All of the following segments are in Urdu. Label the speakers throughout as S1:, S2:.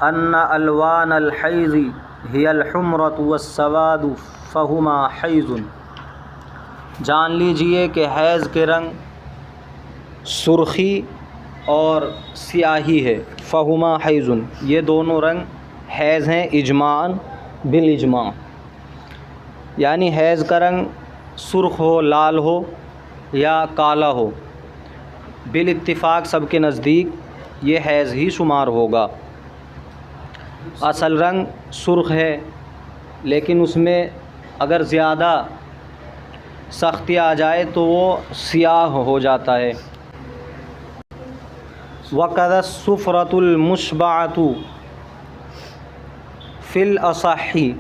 S1: ان الوان الحیض هی الحمرۃ والسواد فہما حیض، جان لیجئے کہ حیض کے رنگ سرخی اور سیاہی ہے، فہما حیض، یہ دونوں رنگ حیض ہیں اجماعاً بالاجماع، یعنی حیض کا رنگ سرخ ہو، لال ہو یا کالا ہو، بالاتفاق سب کے نزدیک یہ حیض ہی شمار ہوگا۔ اصل رنگ سرخ ہے لیکن اس میں اگر زیادہ سختی آ جائے تو وہ سیاہ ہو جاتا ہے۔ وَقَذَا الصُّفْرَةُ الْمُشْبَعَةُ فِي الْأَصَحِّ،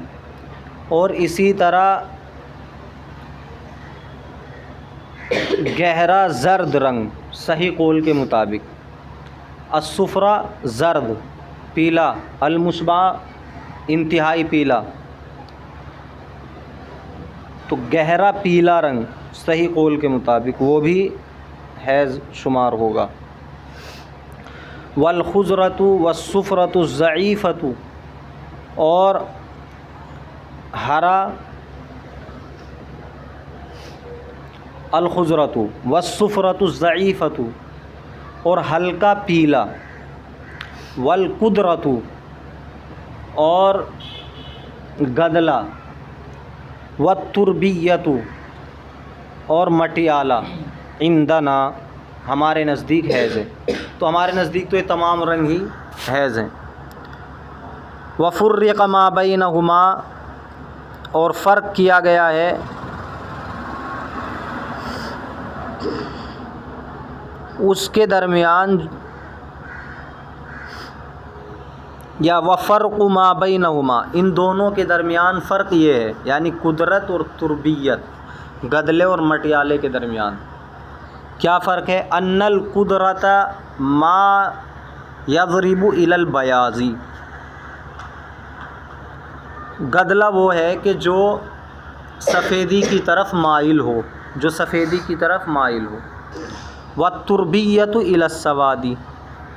S1: اور اسی طرح گہرا زرد رنگ صحیح قول کے مطابق، الصفرہ زرد پیلا، المشبع انتہائی پیلا، تو گہرا پیلا رنگ صحیح قول کے مطابق وہ بھی حیض شمار ہوگا۔ والخضرۃ والصفرۃ الضعیفۃ، اور ہرا، الخضرۃ والصفرۃ الضعیفۃ، اور ہلکا پیلا، والقدرۃ، اور گدلا، والتربیۃ، اور مٹیالہ، عندنا ہمارے نزدیک حیض ہے۔ تو ہمارے نزدیک تو یہ تمام رنگ ہی حیض ہیں۔ وفرق ما بینہما، اور فرق کیا گیا ہے اس کے درمیان، یا وفرق ما بینہما، ان دونوں کے درمیان فرق یہ ہے، یعنی قدرت اور تربیت، گدلے اور مٹیالے کے درمیان کیا فرق ہے؟ ان القدرۃ ما یضرب الی البیاض، گدلا وہ ہے کہ جو سفیدی کی طرف مائل ہو، جو سفیدی کی طرف مائل ہو، والتربیۃ الی السواد،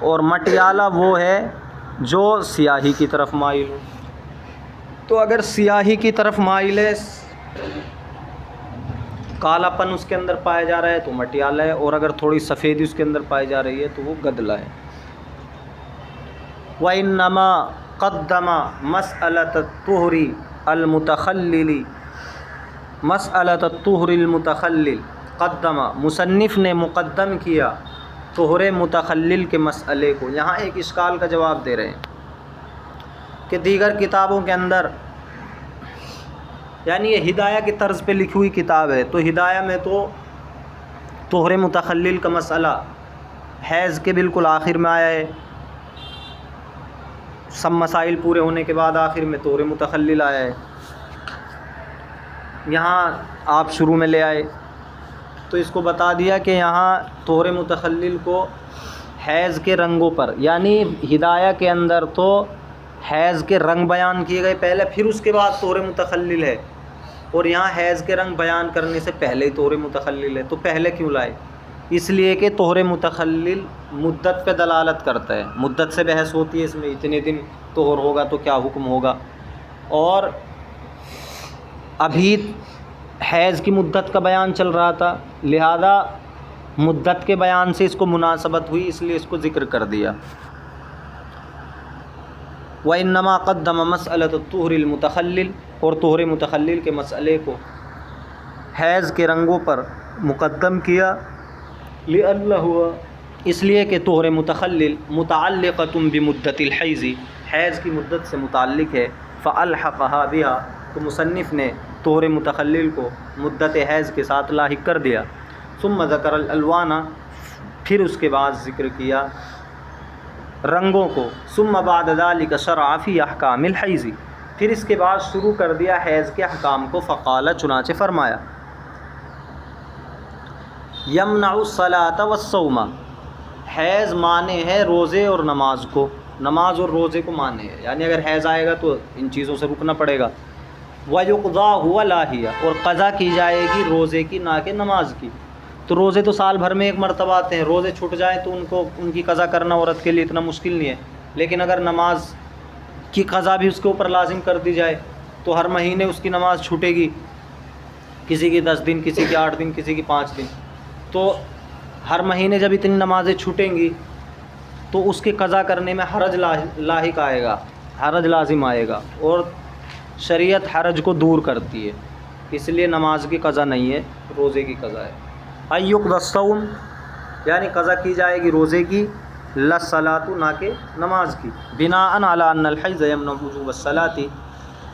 S1: اور مٹیالہ وہ ہے جو سیاہی کی طرف مائل ہو۔ تو اگر سیاہی کی طرف مائل ہے، کالا پن اس کے اندر پایا جا رہا ہے تو مٹیالہ ہے، اور اگر تھوڑی سفیدی اس کے اندر پائی جا رہی ہے تو وہ گدلا ہے۔ وَإِنَّمَا قَدَّمَ مَسْأَلَةَ الطُّهْرِ الْمُتَخَلِّلِ، مسئلۃ الطہر المتخلل، قدم، مصنف نے مقدم کیا طہر متخلل کے مسئلے کو۔ یہاں ایک اشکال کا جواب دے رہے ہیں کہ دیگر کتابوں کے اندر، یعنی یہ ہدایہ کی طرز پہ لکھی ہوئی کتاب ہے، تو ہدایہ میں تو طہر متخلل کا مسئلہ حیض کے بالکل آخر میں آیا ہے، سب مسائل پورے ہونے کے بعد آخر میں طہر متخلل آیا ہے، یہاں آپ شروع میں لے آئے تو اس کو بتا دیا کہ یہاں طہر متخلل کو حیض کے رنگوں پر، یعنی ہدایہ کے اندر تو حیض کے رنگ بیان کیے گئے پہلے، پھر اس کے بعد طہر متخلل ہے، اور یہاں حیض کے رنگ بیان کرنے سے پہلے ہی طہر متخلل ہے، تو پہلے کیوں لائے؟ اس لیے کہ طہر متخلل مدت پہ دلالت کرتا ہے، مدت سے بحث ہوتی ہے اس میں، اتنے دن طہر ہوگا تو کیا حکم ہوگا، اور ابھی حیض کی مدت کا بیان چل رہا تھا، لہذا مدت کے بیان سے اس کو مناسبت ہوئی، اس لیے اس کو ذکر کر دیا۔ وَإِنَّمَا قَدَّمَ مَسْأَلَةَ الطُّهْرِ الْمُتَخَلِّلِ، اور طہر متخلل کے مسئلے کو حیض کے رنگوں پر مقدم کیا، لِأَنَّهُ، اس لیے کہ طہر متخلل متعلقۃ بمدت الحیض، حیض کی مدت سے متعلق ہے، فَأَلْحَقَهَا بِهَا، تو مصنف نے طہر متخلل کو مدت حیض کے ساتھ لاحق کر دیا۔ ثم ذکر الالوان، پھر اس کے بعد ذکر کیا رنگوں کو، ثم بعد ذلك شرع فی احکام الحیض، پھر اس کے بعد شروع کر دیا حیض کے احکام کو، فقال، چنانچہ فرمایا، یمنع الصلاۃ والصوم، حیض مانے ہے روزے اور نماز کو، نماز اور روزے کو مانے ہے، یعنی اگر حیض آئے گا تو ان چیزوں سے رکنا پڑے گا۔ وَيُقْضَى هُوَ لَاهِيَةٌ، اور قضا کی جائے گی روزے کی، نہ کہ نماز کی۔ تو روزے تو سال بھر میں ایک مرتبہ آتے ہیں، روزے چھوٹ جائیں تو ان کی قضا کرنا عورت کے لیے اتنا مشکل نہیں ہے، لیکن اگر نماز کی قضا بھی اس کے اوپر لازم کر دی جائے تو ہر مہینے اس کی نماز چھوٹے گی، کسی کی 10 دن، کسی کی 8 دن، کسی کی 5 دن، تو ہر مہینے جب اتنی نمازیں چھوٹیں گی تو اس کی قضا کرنے میں حرج لاحق آئے گا، حرج لازم آئے گا، اور شریعت حرج کو دور کرتی ہے، اس لیے نماز کی قضا نہیں ہے، روزے کی قضا ہے۔ ایقضی الصوم یعنی قضا کی جائے گی روزے کی، لا الصلاۃ نہ کہ نماز کی، بناء علی ان الحیض یمنع وجوب الصلاۃ،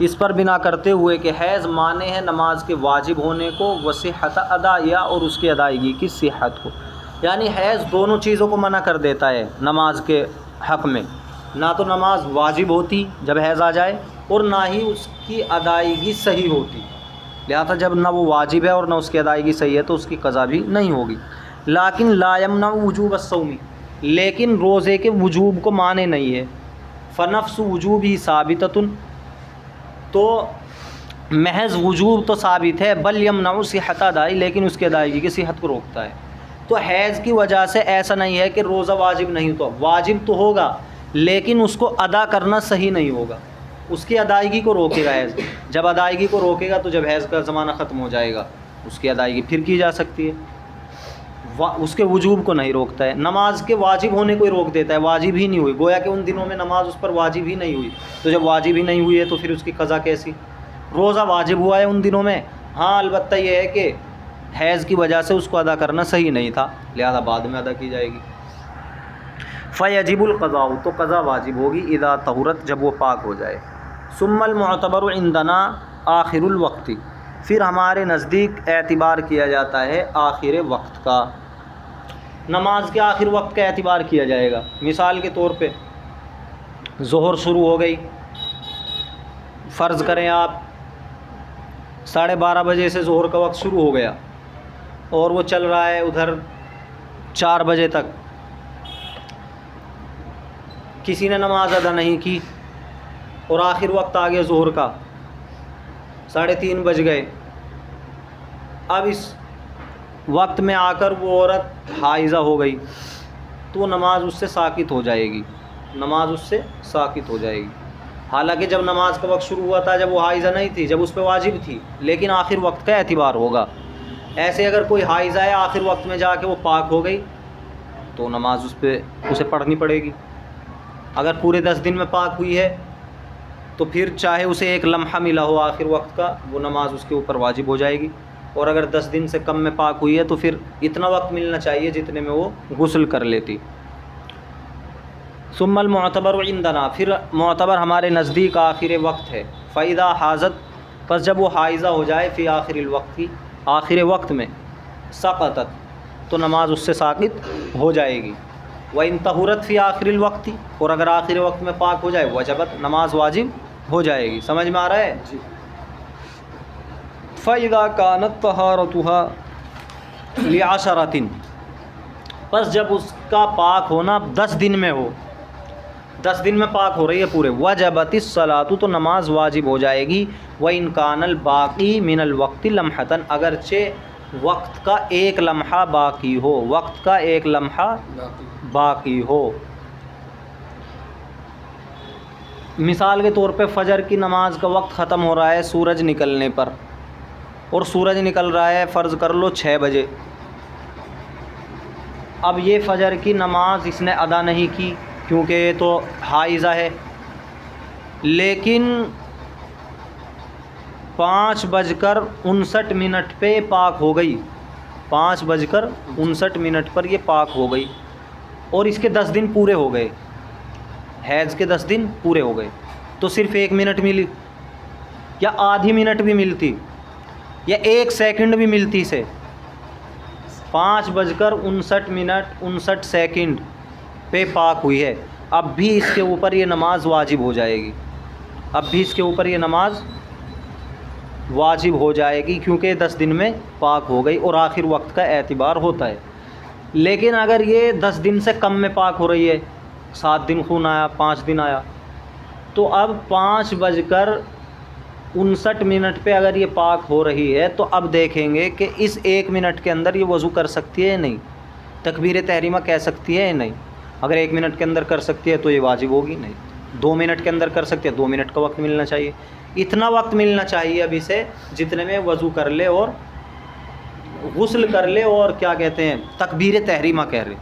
S1: اس پر بنا کرتے ہوئے کہ حیض مانے ہے نماز کے واجب ہونے کو، وصحۃ ادائیہ اور اس کی ادائیگی کی صحت کو، یعنی حیض دونوں چیزوں کو منع کر دیتا ہے نماز کے حق میں، نہ تو نماز واجب ہوتی جب حیض آ جائے اور نہ ہی اس کی ادائیگی صحیح ہوتی، لہذا جب نہ وہ واجب ہے اور نہ اس کی ادائیگی صحیح ہے تو اس کی قضا بھی نہیں ہوگی۔ لیکن لا یمنع وجوب الصوم، لیکن روزے کے وجوب کو مانے نہیں ہے، فنفس وجوب ہی ثابتۃ، تو محض وجوب تو ثابت ہے، بل یمنع صحت ادائی، لیکن اس کی ادائیگی کی صحت کو روکتا ہے۔ تو حیض کی وجہ سے ایسا نہیں ہے کہ روزہ واجب نہیں ہوتا، واجب تو ہوگا لیکن اس کو ادا کرنا صحیح نہیں ہوگا، اس کی ادائیگی کو روکے گا حیض، جب ادائیگی کو روکے گا تو جب حیض کا زمانہ ختم ہو جائے گا اس کی ادائیگی پھر کی جا سکتی ہے، اس کے وجوب کو نہیں روکتا ہے، نماز کے واجب ہونے کو ہی روک دیتا ہے، واجب ہی نہیں ہوئی، گویا کہ ان دنوں میں نماز اس پر واجب ہی نہیں ہوئی، تو جب واجب ہی نہیں ہوئی ہے تو پھر اس کی قضا کیسی؟ روزہ واجب ہوا ہے ان دنوں میں، ہاں البتہ یہ ہے کہ حیض کی وجہ سے اس کو ادا کرنا صحیح نہیں تھا، لہذا بعد میں ادا کی جائے گی۔ فیجب القضاء، تو قضا واجب ہوگی، اذا طہرت، جب وہ پاک ہو جائے۔ ثم المعتبر عندنا آخر الوقت، پھر ہمارے نزدیک اعتبار کیا جاتا ہے آخر وقت کا، نماز کے آخر وقت کا اعتبار کیا جائے گا۔ مثال کے طور پہ ظہر شروع ہو گئی، فرض کریں آپ 12:30 بجے سے ظہر کا وقت شروع ہو گیا اور وہ چل رہا ہے ادھر 4 بجے تک، کسی نے نماز ادا نہیں کی اور آخر وقت آ گیا ظہر کا، 3:30 بج گئے، اب اس وقت میں آ کر وہ عورت حائضہ ہو گئی تو نماز اس سے ساقط ہو جائے گی، نماز اس سے ساقط ہو جائے گی، حالانکہ جب نماز کا وقت شروع ہوا تھا جب وہ حائضہ نہیں تھی، جب اس پہ واجب تھی، لیکن آخر وقت کا اعتبار ہوگا۔ ایسے اگر کوئی حائضہ ہے آخر وقت میں جا کے وہ پاک ہو گئی تو نماز اس پہ اسے پڑھنی پڑے گی، اگر پورے 10 دن میں پاک ہوئی ہے تو پھر چاہے اسے ایک لمحہ ملا ہو آخر وقت کا، وہ نماز اس کے اوپر واجب ہو جائے گی، اور اگر 10 دن سے کم میں پاک ہوئی ہے تو پھر اتنا وقت ملنا چاہیے جتنے میں وہ غسل کر لیتی۔ ثم المعتبر عندنا، پھر معتبر ہمارے نزدیک آخر وقت ہے، فاذا حاضت، پس جب وہ حائضہ ہو جائے، فی آخر الوقت، آخر وقت میں، سقطت، تو نماز اس سے ساقط ہو جائے گی، وَإِن طَهُرَتْ فِي آخر الوقت، اور اگر آخر وقت میں پاک ہو جائے، وجبت، نماز واجب ہو جائے گی۔ سمجھ میں آ رہا ہے جی؟ فَإِذَا كَانَتْ طَهَارَتُهَا لِعَشَرَةٍ، پس جب اس کا پاک ہونا 10 دن میں ہو، 10 دن میں پاک ہو رہی ہے پورے، وجبت الصلاۃ، تو نماز واجب ہو جائے گی، وَإِن كَانَ الْبَاقِي مِنَ الْوَقْتِ لَمْحَةً، اگرچہ وقت کا ایک لمحہ باقی ہو، وقت کا ایک لمحہ باقی ہو۔ مثال کے طور پہ فجر کی نماز کا وقت ختم ہو رہا ہے سورج نکلنے پر، اور سورج نکل رہا ہے فرض کر لو 6 بجے، اب یہ فجر کی نماز اس نے ادا نہیں کی کیونکہ یہ تو حائضہ ہے، لیکن 5:59 پہ پاک ہو گئی، 5:59 پر یہ پاک ہو گئی، اور اس کے 10 دن پورے ہو گئے، حیض کے 10 دن پورے ہو گئے، تو صرف 1 منٹ ملی، یا آدھی منٹ بھی ملتی، یا 1 سیکنڈ بھی ملتی اسے، 5:59 پہ پاک ہوئی ہے، اب بھی اس کے اوپر یہ نماز واجب ہو جائے گی، اب بھی اس کے اوپر یہ نماز واجب ہو جائے گی، کیونکہ 10 دن میں پاک ہو گئی اور آخر وقت کا اعتبار ہوتا ہے۔ لیکن اگر یہ 10 دن سے کم میں پاک ہو رہی ہے، 7 دن خون آیا، 5 دن آیا، تو اب 5:59 پہ اگر یہ پاک ہو رہی ہے تو اب دیکھیں گے کہ اس 1 منٹ کے اندر یہ وضو کر سکتی ہے یا نہیں، تکبیر تحریمہ کہہ سکتی ہے یا نہیں، اگر 1 منٹ کے اندر کر سکتی ہے تو یہ واجب ہوگی نہیں، 2 منٹ کے اندر کر سکتے ہیں، 2 منٹ کا وقت ملنا چاہیے، اتنا وقت ملنا چاہیے ابھی سے جتنے میں وضو کر لے اور غسل کر لے اور کیا کہتے ہیں تکبیر تحریمہ کہہ رہے،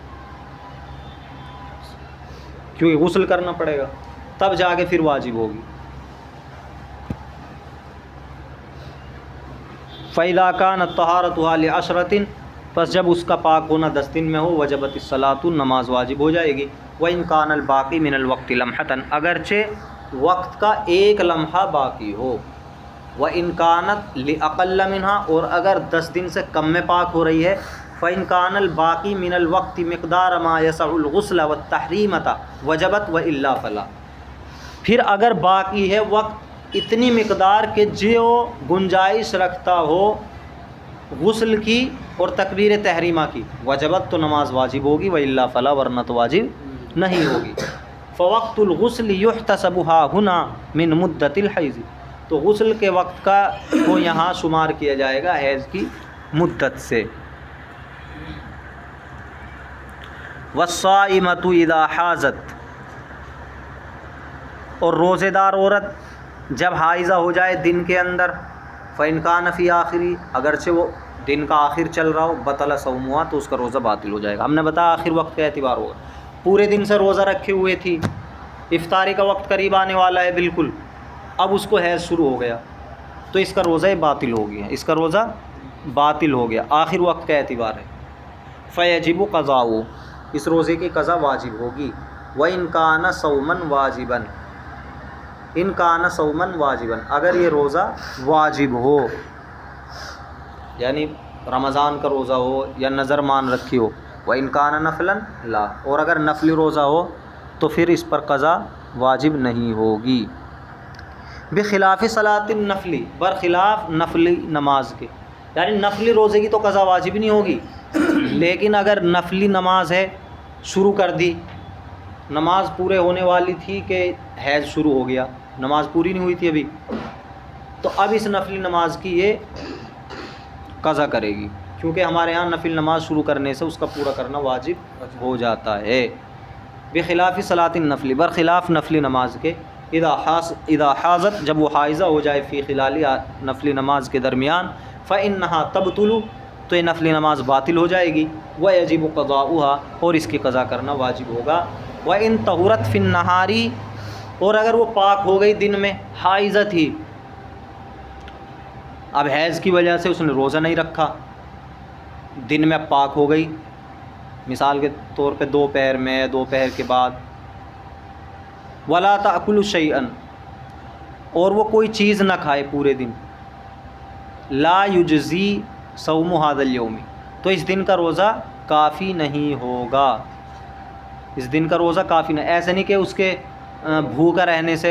S1: کیونکہ غسل کرنا پڑے گا تب جا کے پھر واجب ہوگی۔ فَإِذَا كَانَتْ طَهَارَتُهَا لِعَشْرَةٍ، پس جب اس کا پاک ہونا 10 دن میں ہو، وجبت الصلاۃ، نماز واجب ہو جائے گی۔ وَإِنْ كَانَ الْبَاقِي مِنَ الْوَقْتِ لَمْحَةً، اگرچہ وقت کا ایک لمحہ باقی ہو۔ وَإِنْ كَانَتْ لِأَقَلَّ مِنْهَا، اور اگر 10 دن سے کم میں پاک ہو رہی ہے، فَإِنْ كَانَ الْبَاقِي مِنَ الْوَقْتِ مِقْدَارَ مَا يَسَعُ الْغُسْلَ وَالتَّحْرِيمَةَ وَجَبَتْ وَإِلَّا فَلَا، پھر اگر باقی ہے وقت اتنی مقدار کہ جو گنجائش رکھتا ہو غسل کی اور تکبیر تحریمہ کی، وجبت تو نماز واجب ہوگی، وَإِلَّا فَلَا، ورنہ تو واجب نہیں ہوگی۔ فوقت الغسل یحتسب ہاہنا من مدت الحیض، تو غسل کے وقت کا کو یہاں شمار کیا جائے گا حیض کی مدت سے۔ والصائمۃ اذا حاضت، اور روزے دار عورت جب حائضہ ہو جائے دن کے اندر، فإن کان فی آخری، اگرچہ وہ دن کا آخر چل رہا ہو، بطل صومها، تو اس کا روزہ باطل ہو جائے گا۔ ہم نے بتایا آخر وقت کا اعتبار ہوگا، پورے دن سے روزہ رکھے ہوئے تھی، افطاری کا وقت قریب آنے والا ہے بالکل، اب اس کو حیض شروع ہو گیا تو اس کا روزہ باطل ہو گیا، اس کا روزہ باطل ہو گیا، آخر وقت کا اعتبار ہے۔ فیجب قضاؤ، اس روزے کی قضا واجب ہوگی۔ وَإِنْ كَانَ صَوْمًا وَاجِبًا، ان کان صوما واجبا، اگر یہ روزہ واجب ہو، یعنی رمضان کا روزہ ہو یا نظر مان رکھی ہو، وَإِنْ كَانَ نَفْلًا لا، اور اگر نفلی روزہ ہو تو پھر اس پر قضا واجب نہیں ہوگی۔ بخلاف صلاۃ النفل، برخلاف نفلی نماز کے، یعنی نفلی روزے کی تو قضا واجب نہیں ہوگی، لیکن اگر نفلی نماز ہے شروع کر دی، نماز پورے ہونے والی تھی کہ حیض شروع ہو گیا، نماز پوری نہیں ہوئی تھی ابھی، تو اب اس نفلی نماز کی یہ قضا کرے گی، کیونکہ ہمارے ہاں نفل نماز شروع کرنے سے اس کا پورا کرنا واجب ہو جاتا ہے۔ بخلاف صلاۃ النفل، برخلاف نفلی نماز کے، اذا حاضت، جب وہ حائضہ ہو جائے، فی خلال نفلی نماز کے درمیان، فإنها تبطل، تو یہ نفلی نماز باطل ہو جائے گی، ویجب قضاؤها، اور اس کی قضا کرنا واجب ہوگا۔ وإن طہرت فی النہار، اور اگر وہ پاک ہو گئی دن میں، حائضہ تھی، اب حیض کی وجہ سے اس نے روزہ نہیں رکھا، دن میں اب پاک ہو گئی، مثال کے طور پہ دوپہر میں، دوپہر کے بعد، ولا تأکل شیئا، اور وہ کوئی چیز نہ کھائے پورے دن، لا یجزی صوم ھذا اليوم، تو اس دن کا روزہ کافی نہیں ہوگا، اس دن کا روزہ کافی نہیں، ایسا نہیں کہ اس کے بھوکا رہنے سے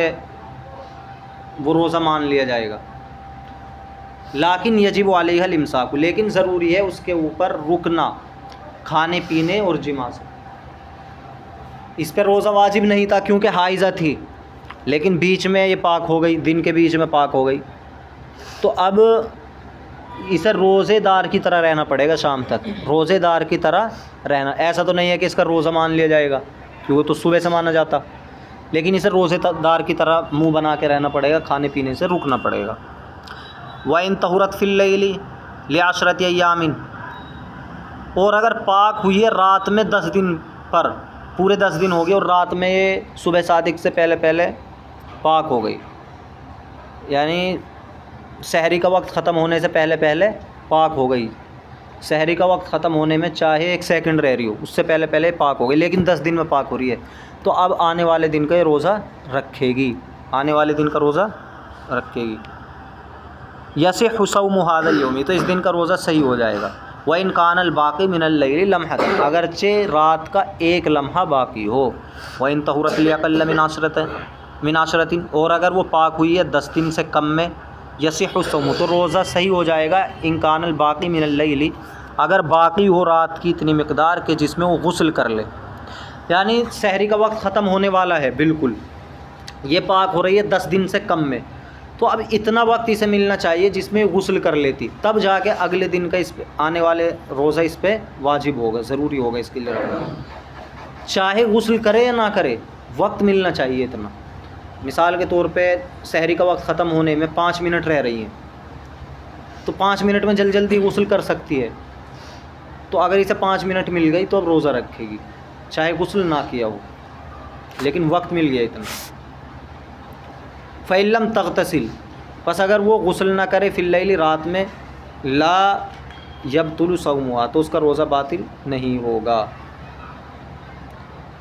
S1: وہ روزہ مان لیا جائے گا، لیکن یجب علیہ الامساک، لیکن ضروری ہے اس کے اوپر رکنا کھانے پینے اور جماع سے۔ اس پہ روزہ واجب نہیں تھا کیونکہ حائضہ تھی، لیکن بیچ میں یہ پاک ہو گئی، دن کے بیچ میں پاک ہو گئی، تو اب اسے روزے دار کی طرح رہنا پڑے گا شام تک، روزے دار کی طرح رہنا، ایسا تو نہیں ہے کہ اس کا روزہ مان لیا جائے گا کیونکہ وہ تو صبح سے مانا جاتا، لیکن اسے روزے دار کی طرح منہ بنا کے رہنا پڑے گا، کھانے پینے سے رکنا پڑے گا۔ وَإِن طَهُرَتْ فِي اللَّيْلِ لِعَشْرَةِ أَيَّامٍ، اور اگر پاک ہوئی ہے رات میں 10 دن پر، پورے 10 دن ہو گئے اور رات میں یہ صبح صادق سے پہلے پہلے پاک ہو گئی، یعنی سحری کا وقت ختم ہونے سے پہلے پہلے پاک ہو گئی، سحری کا وقت ختم ہونے میں چاہے 1 سیکنڈ رہ رہی ہو، اس سے پہلے پہلے پاک ہو گئی، لیکن 10 دن میں پاک ہو رہی ہے، تو اب آنے والے دن کا یہ روزہ رکھے گی، آنے والے دن کا روزہ رکھے گی۔ یصح صوم ھذا اليوم، تو اس دن کا روزہ صحیح ہو جائے گا۔ وَإِنْ كَانَ الْبَاقِي مِنَ اللَّيْلِ لَمْحَةً، اگرچہ رات کا ایک لمحہ باقی ہو۔ وَإِنْ طَهُرَتْ لِأَقَلَّ مِنْ عَشْرَةٍ، اور اگر وہ پاک ہوئی ہے 10 دن سے کم میں، یصح الصوم، تو روزہ صحیح ہو جائے گا۔ إِنْ كَانَ الْبَاقِي مِنَ اللَّيْلِ، اگر باقی ہو رات کی اتنی مقدار کہ جس میں وہ غسل کر لے، یعنی سحری کا وقت ختم ہونے والا ہے بالکل، یہ پاک ہو رہی ہے 10 دن سے کم میں، تو اب اتنا وقت اسے ملنا چاہیے جس میں غسل کر لیتی، تب جا کے اگلے دن کا اس پہ آنے والے روزہ اس پہ واجب ہوگا، ضروری ہوگا اس کے لیے رکھنا، چاہے غسل کرے یا نہ کرے، وقت ملنا چاہیے اتنا، مثال کے طور پہ سحری کا وقت ختم ہونے میں 5 منٹ رہ رہی ہیں، تو 5 منٹ میں جلدی غسل کر سکتی ہے، تو اگر اسے 5 منٹ مل گئی تو اب روزہ رکھے گی چاہے غسل نہ کیا ہو، لیکن وقت مل گیا اتنا۔ فَإِن لَّمْ تَغْتَسِلْ، پس اگر وہ غسل نہ کرے فی اللیل، رات میں، لا یبطل صومها، تو اس کا روزہ باطل نہیں ہوگا۔